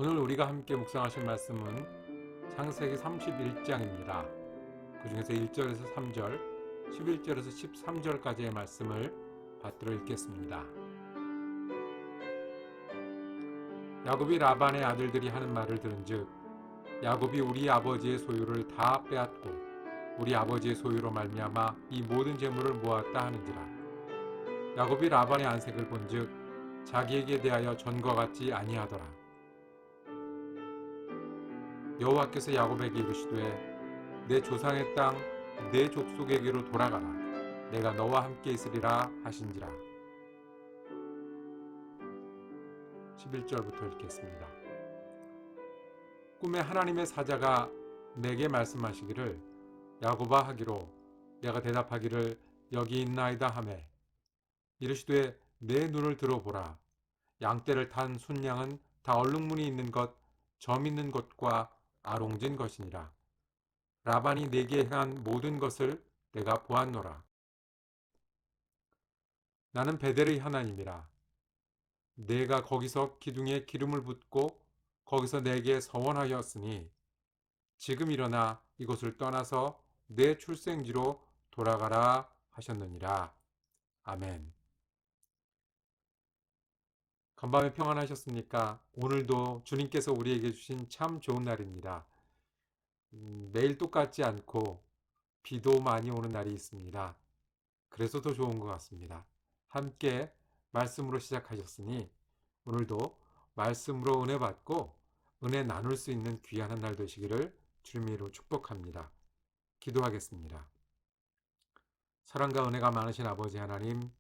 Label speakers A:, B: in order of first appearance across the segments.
A: 오늘 우리가 함께 묵상하실 말씀은 창세기 31장입니다. 그 중에서 1절에서 3절, 11절에서 13절까지의 말씀을 받들어 읽겠습니다. 야곱이 라반의 아들들이 하는 말을 들은즉 야곱이 우리 아버지의 소유를 다 빼앗고 우리 아버지의 소유로 말미암아 이 모든 재물을 모았다 하는지라. 야곱이 라반의 안색을 본즉 자기에게 대하여 전과 같지 아니하더라. 여호와께서 야곱에게 이르시되 내 조상의 땅 내 족속에게로 돌아가라. 내가 너와 함께 있으리라 하신지라. 11절부터 읽겠습니다. 꿈에 하나님의 사자가 내게 말씀하시기를 야곱아 하기로 내가 대답하기를 여기 있나이다 하매 이르시되 내 눈을 들어보라. 양떼를 탄 순양은 다 얼룩무늬 있는 것, 점 있는 것과 아롱진 것이니라. 라반이 내게 행한 모든 것을 내가 보았노라. 나는 베델의 하나님이라. 내가 거기서 기둥에 기름을 붓고 거기서 내게 서원하였으니 지금 일어나 이곳을 떠나서 내 출생지로 돌아가라 하셨느니라. 아멘. 간밤에 평안하셨습니까? 오늘도 주님께서 우리에게 주신 참 좋은 날입니다. 매일 똑같지 않고 비도 많이 오는 날이 있습니다. 그래서 더 좋은 것 같습니다. 함께 말씀으로 시작하셨으니 오늘도 말씀으로 은혜 받고 은혜 나눌 수 있는 귀한 한 날 되시기를 주님의 이름으로 축복합니다. 기도하겠습니다. 사랑과 은혜가 많으신 아버지 하나님,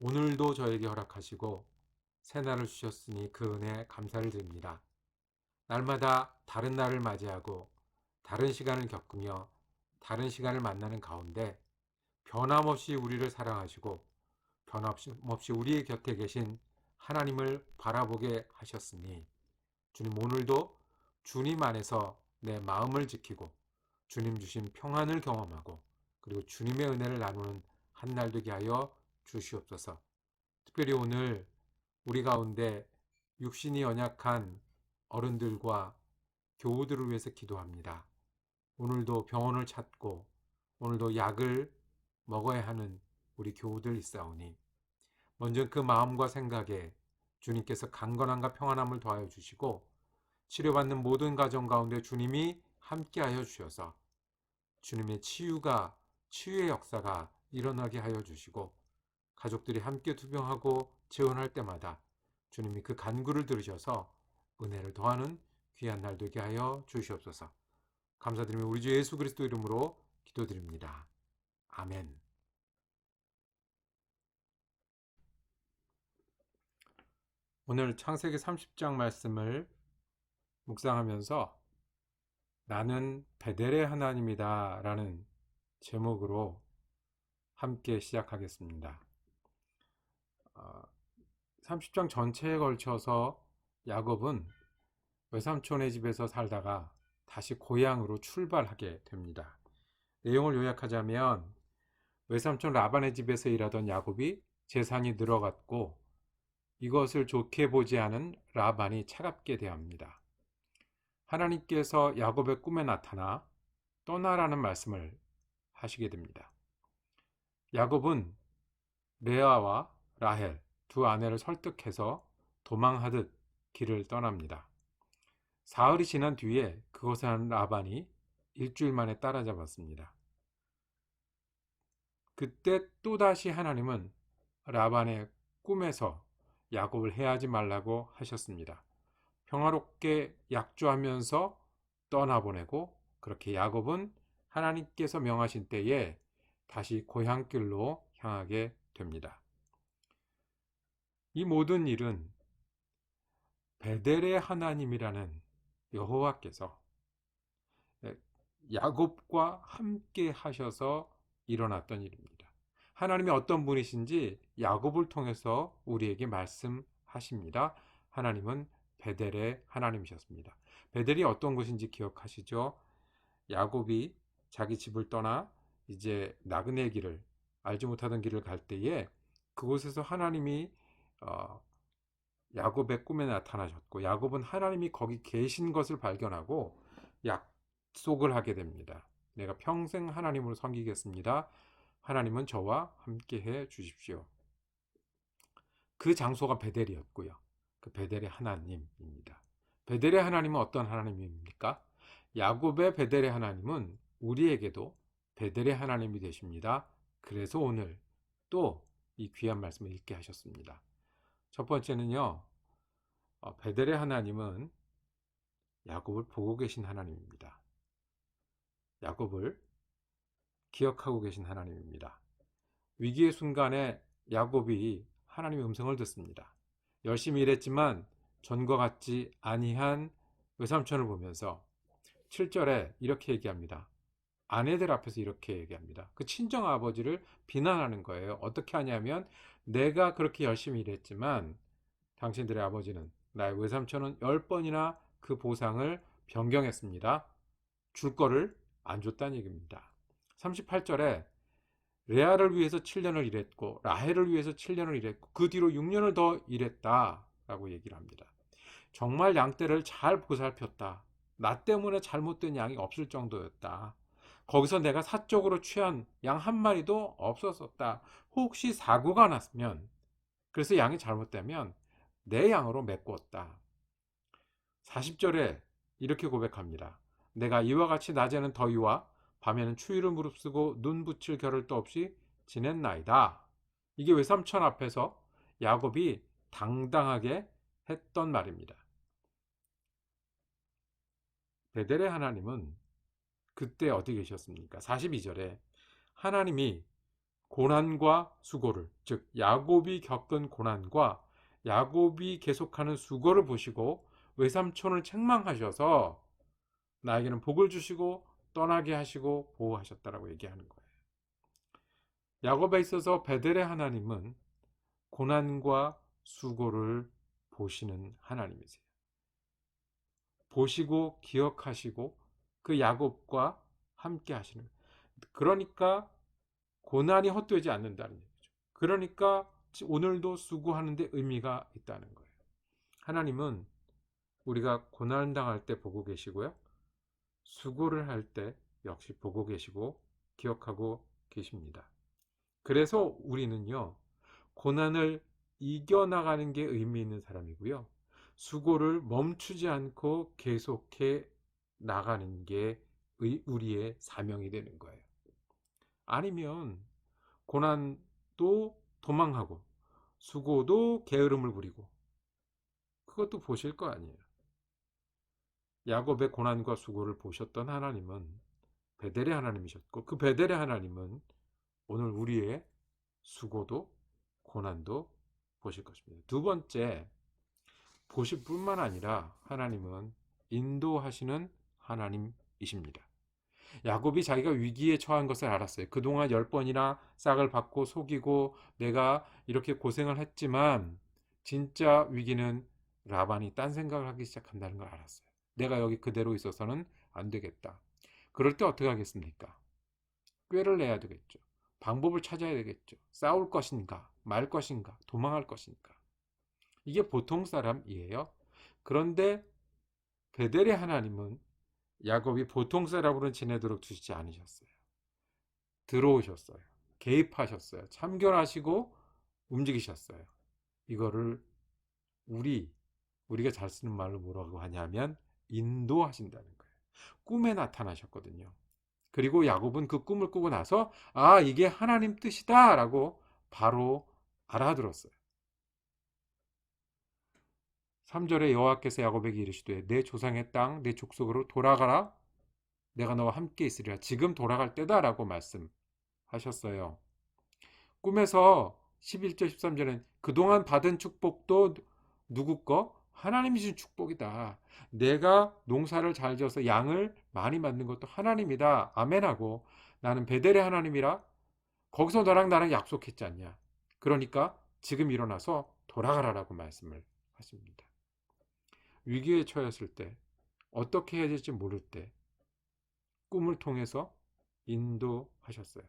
A: 오늘도 저에게 허락하시고 새날을 주셨으니 그 은혜 감사를 드립니다. 날마다 다른 날을 맞이하고 다른 시간을 겪으며 다른 시간을 만나는 가운데 변함없이 우리를 사랑하시고 변함없이 우리의 곁에 계신 하나님을 바라보게 하셨으니 주님 오늘도 주님 안에서 내 마음을 지키고 주님 주신 평안을 경험하고 그리고 주님의 은혜를 나누는 한 날 되게 하여 주시옵소서. 특별히 오늘 우리 가운데 육신이 연약한 어른들과 교우들을 위해서 기도합니다. 오늘도 병원을 찾고 오늘도 약을 먹어야 하는 우리 교우들 있사오니 먼저 그 마음과 생각에 주님께서 강건함과 평안함을 더하여 주시고 치료받는 모든 가정 가운데 주님이 함께하여 주셔서 주님의 치유의 역사가 일어나게 하여 주시고 가족들이 함께 투병하고 재혼할 때마다 주님이 그 간구를 들으셔서 은혜를 더하는 귀한 날 되게 하여 주시옵소서. 감사드리며 우리 주 예수 그리스도 이름으로 기도드립니다. 아멘. 오늘 창세기 30장 말씀을 묵상하면서 나는 베델의 하나님이다 라는 제목으로 함께 시작하겠습니다. 30장 전체에 걸쳐서 야곱은 외삼촌의 집에서 살다가 다시 고향으로 출발하게 됩니다. 내용을 요약하자면 외삼촌 라반의 집에서 일하던 야곱이 재산이 늘어갔고 이것을 좋게 보지 않은 라반이 차갑게 대합니다. 하나님께서 야곱의 꿈에 나타나 떠나라는 말씀을 하시게 됩니다. 야곱은 레아와 라헬 두 아내를 설득해서 도망하듯 길을 떠납니다. 사흘이 지난 뒤에 그곳에 한 라반이 일주일 만에 따라잡았습니다. 그때 또다시 하나님은 라반의 꿈에서 야곱을 해하지 말라고 하셨습니다. 평화롭게 약조하면서 떠나보내고 그렇게 야곱은 하나님께서 명하신 때에 다시 고향길로 향하게 됩니다. 이 모든 일은 베델의 하나님이라는 여호와께서 야곱과 함께 하셔서 일어났던 일입니다. 하나님이 어떤 분이신지 야곱을 통해서 우리에게 말씀하십니다. 하나님은 베델의 하나님이셨습니다. 베델이 어떤 곳인지 기억하시죠? 야곱이 자기 집을 떠나 이제 나그네 길을 알지 못하던 길을 갈 때에 그곳에서 하나님이 야곱의 꿈에 나타나셨고 야곱은 하나님이 거기 계신 것을 발견하고 약속을 하게 됩니다. 내가 평생 하나님으로 섬기겠습니다. 하나님은 저와 함께 해 주십시오. 그 장소가 베델이었고요. 그 베델의 하나님입니다. 베델의 하나님은 어떤 하나님입니까? 야곱의 베델의 하나님은 우리에게도 베델의 하나님이 되십니다. 그래서 오늘 또 이 귀한 말씀을 읽게 하셨습니다. 첫 번째는요, 베델의 하나님은 야곱을 보고 계신 하나님입니다. 야곱을 기억하고 계신 하나님입니다. 위기의 순간에 야곱이 하나님의 음성을 듣습니다. 열심히 일했지만 전과 같지 아니한 외삼촌을 보면서 7절에 이렇게 얘기합니다. 아내들 앞에서 이렇게 얘기합니다. 그 친정 아버지를 비난하는 거예요. 어떻게 하냐면 내가 그렇게 열심히 일했지만 당신들의 아버지는 나의 외삼촌은 10번이나 그 보상을 변경했습니다. 줄 거를 안 줬다는 얘기입니다. 38절에 레아를 위해서 7년을 일했고 라헬을 위해서 7년을 일했고 그 뒤로 6년을 더 일했다라고 얘기를 합니다. 정말 양떼를 잘 보살폈다. 나 때문에 잘못된 양이 없을 정도였다. 거기서 내가 사적으로 취한 양 한 마리도 없었었다. 혹시 사고가 났으면 그래서 양이 잘못되면 내 양으로 메꾸었다. 40절에 이렇게 고백합니다. 내가 이와 같이 낮에는 더위와 밤에는 추위를 무릅쓰고 눈 붙일 겨를도 없이 지냈나이다. 이게 외삼촌 앞에서 야곱이 당당하게 했던 말입니다. 베델의 하나님은 그때 어디 계셨습니까? 42절에 하나님이 고난과 수고를, 즉 야곱이 겪은 고난과 야곱이 계속하는 수고를 보시고 외삼촌을 책망하셔서 나에게는 복을 주시고 떠나게 하시고 보호하셨다라고 얘기하는 거예요. 야곱에 있어서 베델의 하나님은 고난과 수고를 보시는 하나님이세요. 보시고 기억하시고 그 야곱과 함께 하시는 거예요. 그러니까 고난이 헛되지 않는다는 얘기죠. 그러니까 오늘도 수고하는데 의미가 있다는 거예요. 하나님은 우리가 고난 당할 때 보고 계시고요. 수고를 할 때 역시 보고 계시고 기억하고 계십니다. 그래서 우리는요, 고난을 이겨나가는 게 의미 있는 사람이고요. 수고를 멈추지 않고 계속해 나가는 게 우리의 사명이 되는 거예요. 아니면 고난도 도망하고 수고도 게으름을 부리고 그것도 보실 거 아니에요. 야곱의 고난과 수고를 보셨던 하나님은 베델의 하나님이셨고 그 베델의 하나님은 오늘 우리의 수고도 고난도 보실 것입니다. 두 번째, 보실 뿐만 아니라 하나님은 인도하시는 하나님이십니다. 야곱이 자기가 위기에 처한 것을 알았어요. 그동안 10번이나 싹을 받고 속이고 내가 이렇게 고생을 했지만 진짜 위기는 라반이 딴 생각을 하기 시작한다는 걸 알았어요. 내가 여기 그대로 있어서는 안 되겠다. 그럴 때 어떻게 하겠습니까? 꾀를 내야 되겠죠. 방법을 찾아야 되겠죠. 싸울 것인가, 말 것인가, 도망할 것인가. 이게 보통 사람이에요. 그런데 베델의 하나님은 야곱이 보통 사람으로는 지내도록 두시지 않으셨어요. 들어오셨어요. 개입하셨어요. 참견하시고 움직이셨어요. 이거를 우리가 잘 쓰는 말로 뭐라고 하냐면 인도하신다는 거예요. 꿈에 나타나셨거든요. 그리고 야곱은 그 꿈을 꾸고 나서 아, 이게 하나님 뜻이다 라고 바로 알아들었어요. 3절에 여호와께서 야곱에게 이르시되 내 조상의 땅 내 족속으로 돌아가라. 내가 너와 함께 있으리라. 지금 돌아갈 때다 라고 말씀하셨어요. 꿈에서 11절 13절엔 그동안 받은 축복도 누구 거? 하나님이 주신 축복이다. 내가 농사를 잘 지어서 양을 많이 만든 것도 하나님이다. 아멘하고 나는 베델의 하나님이라 거기서 너랑 나랑 약속했지 않냐. 그러니까 지금 일어나서 돌아가라라고 말씀을 하십니다. 위기에 처했을 때 어떻게 해야 될지 모를 때 꿈을 통해서 인도하셨어요.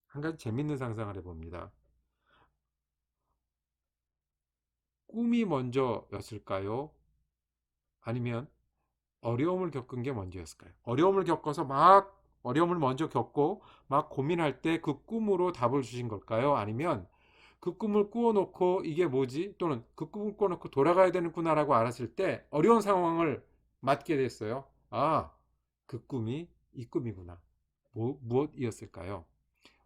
A: 한 가지 재밌는 상상을 해봅니다. 꿈이 먼저였을까요? 아니면 어려움을 겪은 게 먼저였을까요? 어려움을 겪어서 막 어려움을 먼저 겪고 막 고민할 때 그 꿈으로 답을 주신 걸까요? 아니면 그 꿈을 꾸어놓고 이게 뭐지? 또는 그 꿈을 꾸어놓고 돌아가야 되는구나라고 알았을 때 어려운 상황을 맞게 됐어요. 아, 그 꿈이 이 꿈이구나. 무엇이었을까요?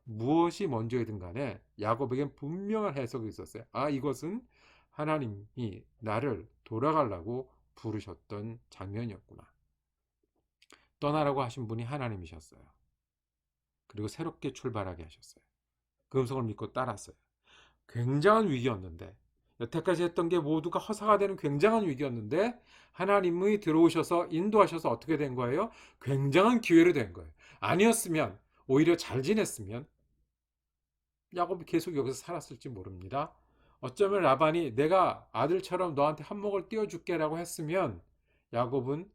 A: 무엇이 먼저이든 간에 야곱에겐 분명한 해석이 있었어요. 아, 이것은 하나님이 나를 돌아가려고 부르셨던 장면이었구나. 떠나라고 하신 분이 하나님이셨어요. 그리고 새롭게 출발하게 하셨어요. 그 음성을 믿고 따랐어요. 굉장한 위기였는데, 여태까지 했던 게 모두가 허사가 되는 굉장한 위기였는데 하나님이 들어오셔서 인도하셔서 어떻게 된 거예요? 굉장한 기회로 된 거예요. 아니었으면, 오히려 잘 지냈으면 야곱이 계속 여기서 살았을지 모릅니다. 어쩌면 라반이 내가 아들처럼 너한테 한몫을 띄워줄게라고 했으면 야곱은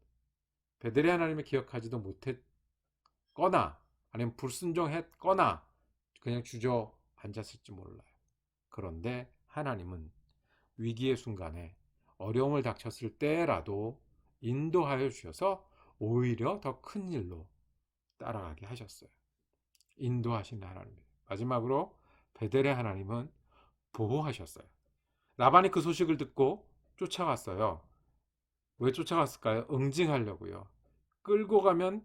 A: 베들레 하나님을 기억하지도 못했거나 아니면 불순종했거나 그냥 주저앉았을지 몰라요. 그런데 하나님은 위기의 순간에 어려움을 닥쳤을 때라도 인도하여 주셔서 오히려 더 큰 일로 따라가게 하셨어요. 인도하신 하나님. 마지막으로 베델의 하나님은 보호하셨어요. 라반이 그 소식을 듣고 쫓아갔어요. 왜 쫓아갔을까요? 응징하려고요. 끌고 가면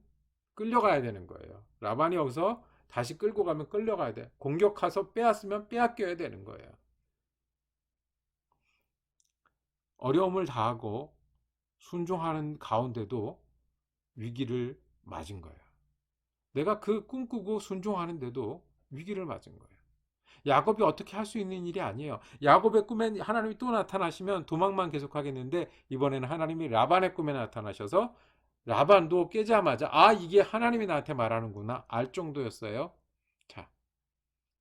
A: 끌려가야 되는 거예요. 라반이 여기서 다시 끌고 가면 끌려가야 돼. 공격해서 빼앗으면 빼앗겨야 되는 거예요. 어려움을 다하고 순종하는 가운데도 위기를 맞은 거예요. 내가 그 꿈꾸고 순종하는데도 위기를 맞은 거예요. 야곱이 어떻게 할 수 있는 일이 아니에요. 야곱의 꿈에 하나님이 또 나타나시면 도망만 계속하겠는데 이번에는 하나님이 라반의 꿈에 나타나셔서 라반도 깨자마자 아, 이게 하나님이 나한테 말하는구나 알 정도였어요. 자,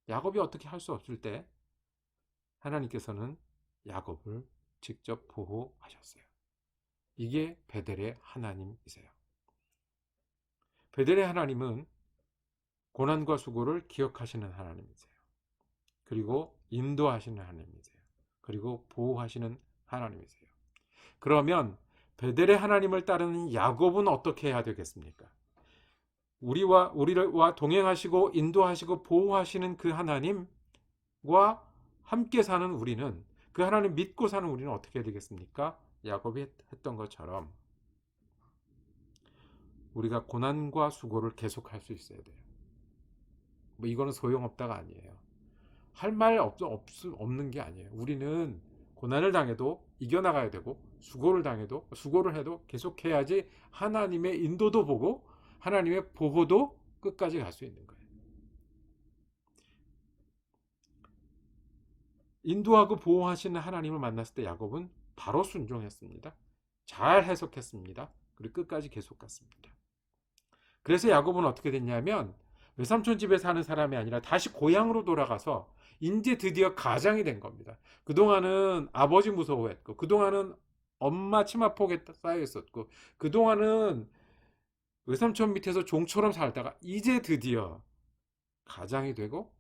A: 야곱이 어떻게 할 수 없을 때 하나님께서는 야곱을 직접 보호하셨어요. 이게 베델의 하나님이세요. 베델의 하나님은 고난과 수고를 기억하시는 하나님이세요. 그리고 인도하시는 하나님이세요. 그리고 보호하시는 하나님이세요. 그러면 베델의 하나님을 따르는 야곱은 어떻게 해야 되겠습니까? 우리와 동행하시고 인도하시고 보호하시는 그 하나님과 함께 사는 우리는, 그 하나님 믿고 사는 우리는 어떻게 해야 되겠습니까? 야곱이 했던 것처럼 우리가 고난과 수고를 계속할 수 있어야 돼요. 뭐 이거는 소용없다가 아니에요. 할 말 없는 게 아니에요. 우리는 고난을 당해도 이겨나가야 되고 수고를 해도 계속해야지 하나님의 인도도 보고 하나님의 보호도 끝까지 갈 수 있는 거예요. 인도하고 보호하시는 하나님을 만났을 때 야곱은 바로 순종했습니다. 잘 해석했습니다. 그리고 끝까지 계속 갔습니다. 그래서 야곱은 어떻게 됐냐면 외삼촌 집에 사는 사람이 아니라 다시 고향으로 돌아가서 이제 드디어 가장이 된 겁니다. 그동안은 아버지 무서워했고, 그동안은 엄마 치마폭에 쌓여 있었고, 그동안은 외삼촌 밑에서 종처럼 살다가 이제 드디어 가장이 되고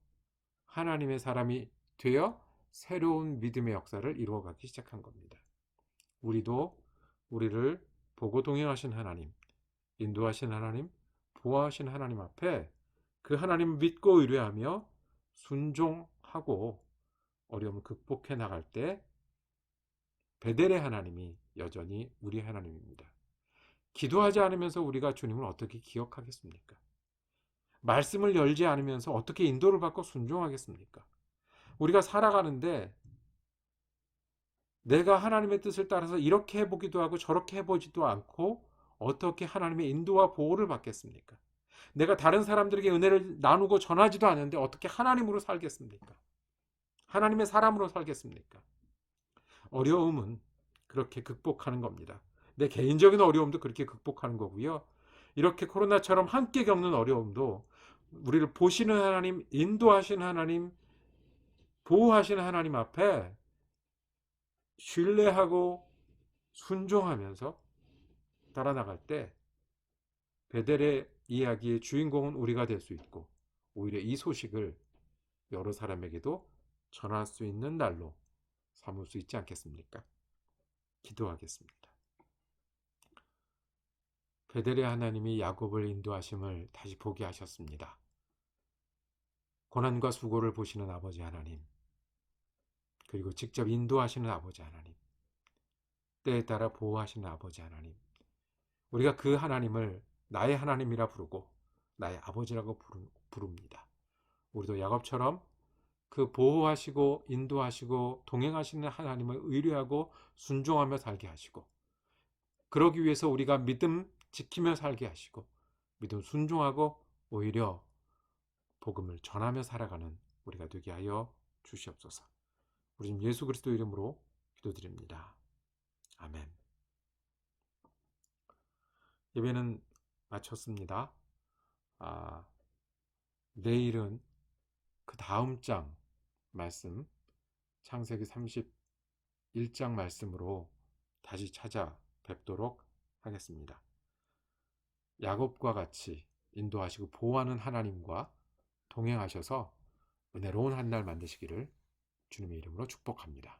A: 하나님의 사람이 되어 새로운 믿음의 역사를 이루어가기 시작한 겁니다. 우리도 우리를 보고 동행하신 하나님, 인도하신 하나님, 보호하신 하나님 앞에 그 하나님을 믿고 의뢰하며 순종하고 어려움을 극복해 나갈 때 베델의 하나님이 여전히 우리 하나님입니다. 기도하지 않으면서 우리가 주님을 어떻게 기억하겠습니까? 말씀을 열지 않으면서 어떻게 인도를 받고 순종하겠습니까? 우리가 살아가는데 내가 하나님의 뜻을 따라서 이렇게 해보기도 하고 저렇게 해보지도 않고 어떻게 하나님의 인도와 보호를 받겠습니까? 내가 다른 사람들에게 은혜를 나누고 전하지도 않는데 어떻게 하나님으로 살겠습니까? 하나님의 사람으로 살겠습니까? 어려움은 그렇게 극복하는 겁니다. 내 개인적인 어려움도 그렇게 극복하는 거고요. 이렇게 코로나처럼 함께 겪는 어려움도 우리를 보시는 하나님, 인도하시는 하나님, 보호하시는 하나님 앞에 신뢰하고 순종하면서 따라나갈 때 베델의 이야기의 주인공은 우리가 될 수 있고 오히려 이 소식을 여러 사람에게도 전할 수 있는 날로 삼을 수 있지 않겠습니까? 기도하겠습니다. 베델의 하나님이 야곱을 인도하심을 다시 보게 하셨습니다. 고난과 수고를 보시는 아버지 하나님, 그리고 직접 인도하시는 아버지 하나님, 때에 따라 보호하시는 아버지 하나님, 우리가 그 하나님을 나의 하나님이라 부르고 나의 아버지라고 부릅니다. 우리도 야곱처럼 그 보호하시고 인도하시고 동행하시는 하나님을 의뢰하고 순종하며 살게 하시고, 그러기 위해서 우리가 믿음 지키며 살게 하시고, 믿음 순종하고 오히려 복음을 전하며 살아가는 우리가 되게 하여 주시옵소서. 우리 주 예수 그리스도 이름으로 기도드립니다. 아멘. 예배는 마쳤습니다. 내일은 그 다음 장 말씀, 창세기 31장 말씀으로 다시 찾아뵙도록 하겠습니다. 야곱과 같이 인도하시고 보호하는 하나님과 동행하셔서 은혜로운 한 날 만드시기를 주님의 이름으로 축복합니다.